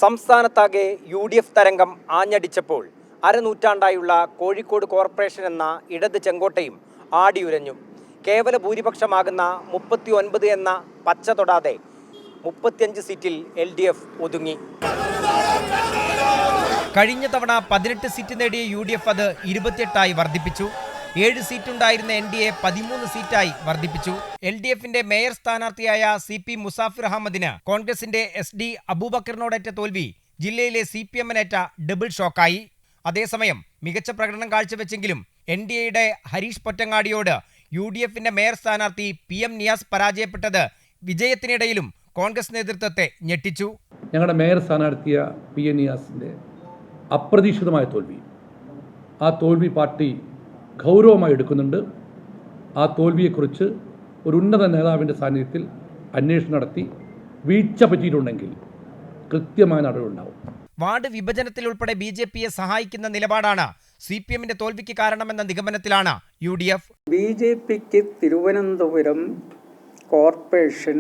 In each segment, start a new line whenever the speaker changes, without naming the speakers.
സംസ്ഥാനത്താകെ UDF തരംഗം ആഞ്ഞടിച്ചപ്പോൾ അരനൂറ്റാണ്ടായുള്ള Kozhikode corporation എന്ന ഇടത് ചെങ്കോട്ടയും ആടിയുരഞ്ഞു. കേവല ഭൂരിപക്ഷമാകുന്ന 39 എന്ന പച്ച തൊടാതെ 35 സീറ്റിൽ LDF ഒതുങ്ങി. കഴിഞ്ഞ തവണ 18 സീറ്റ് നേടിയ UDF അത് 28 വർദ്ധിപ്പിച്ചു. 7 സീറ്റുണ്ടായിരുന്ന NDA 13 സീറ്റായി വർദ്ധിപ്പിച്ചു. LDFിന്റെ മേയർ സ്ഥാനാർത്ഥിയായ CP മുസാഫിർ അഹമ്മദിന് കോൺഗ്രസിന്റെ SD അബൂബക്കറിനോടേറ്റ തോൽവി ജില്ലയിലെ CPMനേറ്റ ഡബിൾ ഷോക്കായി. അതേസമയം മികച്ച പ്രകടനം കാഴ്ചവെച്ചെങ്കിലും NDAയുടെ ഹരീഷ് പൊറ്റങ്ങാടിയോട് UDFിന്റെ മേയർ സ്ഥാനാർത്ഥി PM നിയാസ് പരാജയപ്പെട്ടത് വിജയത്തിനിടയിലും കോൺഗ്രസ് നേതൃത്വത്തെ ഞെട്ടിച്ചു.
ഞങ്ങളുടെ മേയർ സ്ഥാനാർത്ഥിയ PM നിയാസിന്റെ അപ്രതീക്ഷിതമായ തോൽവി, ആ തോൽവി പാർട്ടി ഗൗരവമായി എടുക്കുന്നുണ്ട്. ആ തോൽവിയെക്കുറിച്ച് ഒരു ഉന്നത നേതാവിൻ്റെ സാന്നിധ്യത്തിൽ അന്വേഷണം നടത്തി വീഴ്ച പറ്റിയിട്ടുണ്ടെങ്കിൽ കൃത്യമായ നടപടിയുണ്ടാവും.
വാർഡ് വിഭജനത്തിൽ ഉൾപ്പെടെ BJPയെ സഹായിക്കുന്ന നിലപാടാണ് CPMന്റെ തോൽവിക്ക് കാരണമെന്ന നിഗമനത്തിലാണ് UDF.
BJPക്ക് തിരുവനന്തപുരം കോർപ്പറേഷൻ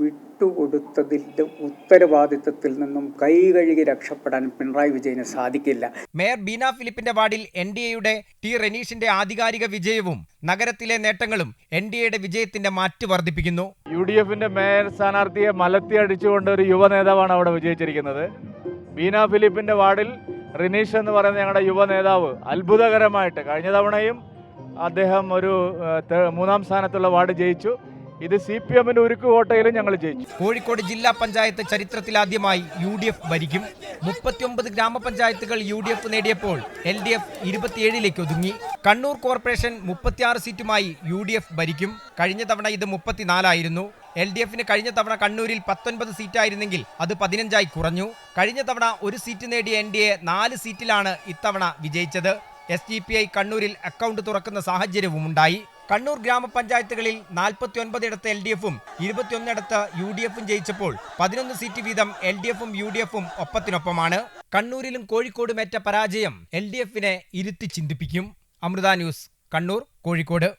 വിട്ടുകൊടുത്തതിൻ്റെ ഉത്തരവാദിത്തത്തിൽ നിന്നും കൈകഴുകി രക്ഷപ്പെടാൻ പിണറായി വിജയന് സാധിക്കില്ല.
മേയർ ബീന ഫിലിപ്പിന്റെ വാർഡിൽ NDAയുടെ T റെനീഷിന്റെ ആധികാരിക വിജയവും നഗരത്തിലെ നേട്ടങ്ങളും NDAയുടെ വിജയത്തിന്റെ മാറ്റ് വർദ്ധിപ്പിക്കുന്നു.
UDFിന്റെ മേയർ സ്ഥാനാർത്ഥിയെ മലത്തി അടിച്ചുകൊണ്ട് ഒരു യുവ നേതാവാണ് അവിടെ വിജയിച്ചിരിക്കുന്നത്. ബീന ഫിലിപ്പിന്റെ വാർഡിൽ റിനീഷ് എന്ന് പറയുന്ന ഞങ്ങളുടെ യുവ നേതാവ് അത്ഭുതകരമായിട്ട് കഴിഞ്ഞ തവണയും അദ്ദേഹം ഒരു 3ാം സ്ഥാനത്തുള്ള വാർഡ് ജയിച്ചു. ഇത് CPMന്റെ ഉരുക്കുകോട്ടയിലും ഞങ്ങൾ ജയിച്ചു.
കോഴിക്കോട് ജില്ലാ പഞ്ചായത്ത് ചരിത്രത്തിലാദ്യമായി UDF ഭരിക്കും. 39 ഗ്രാമപഞ്ചായത്തുകൾ UDF നേടിയപ്പോൾ LDF 27ലേക്ക് ഒതുങ്ങി. കണ്ണൂർ കോർപ്പറേഷൻ 36 സീറ്റുമായി UDF ഭരിക്കും. കഴിഞ്ഞ തവണ ഇത് 34 LDFിന് കഴിഞ്ഞ തവണ കണ്ണൂരിൽ 19 സീറ്റായിരുന്നെങ്കിൽ അത് 15 കുറഞ്ഞു. കഴിഞ്ഞ തവണ ഒരു സീറ്റ് നേടിയ NDA 4 സീറ്റിലാണ് ഇത്തവണ വിജയിച്ചത്. SDPI കണ്ണൂരിൽ അക്കൗണ്ട് തുറക്കുന്ന സാഹചര്യവും ഉണ്ടായി. കണ്ണൂർ ഗ്രാമപഞ്ചായത്തുകളിൽ 49 ഇടത്ത് LDFും 21 ഇടത്ത് UDFും ജയിച്ചപ്പോൾ 11 സീറ്റ് വീതം LDFും UDFും ഒപ്പത്തിനൊപ്പമാണ്. കണ്ണൂരിലും കോഴിക്കോടുമേറ്റ പരാജയം LDFിനെ ഇരുത്തി ചിന്തിപ്പിക്കും. അമൃത ന്യൂസ്, കണ്ണൂർ, കോഴിക്കോട്.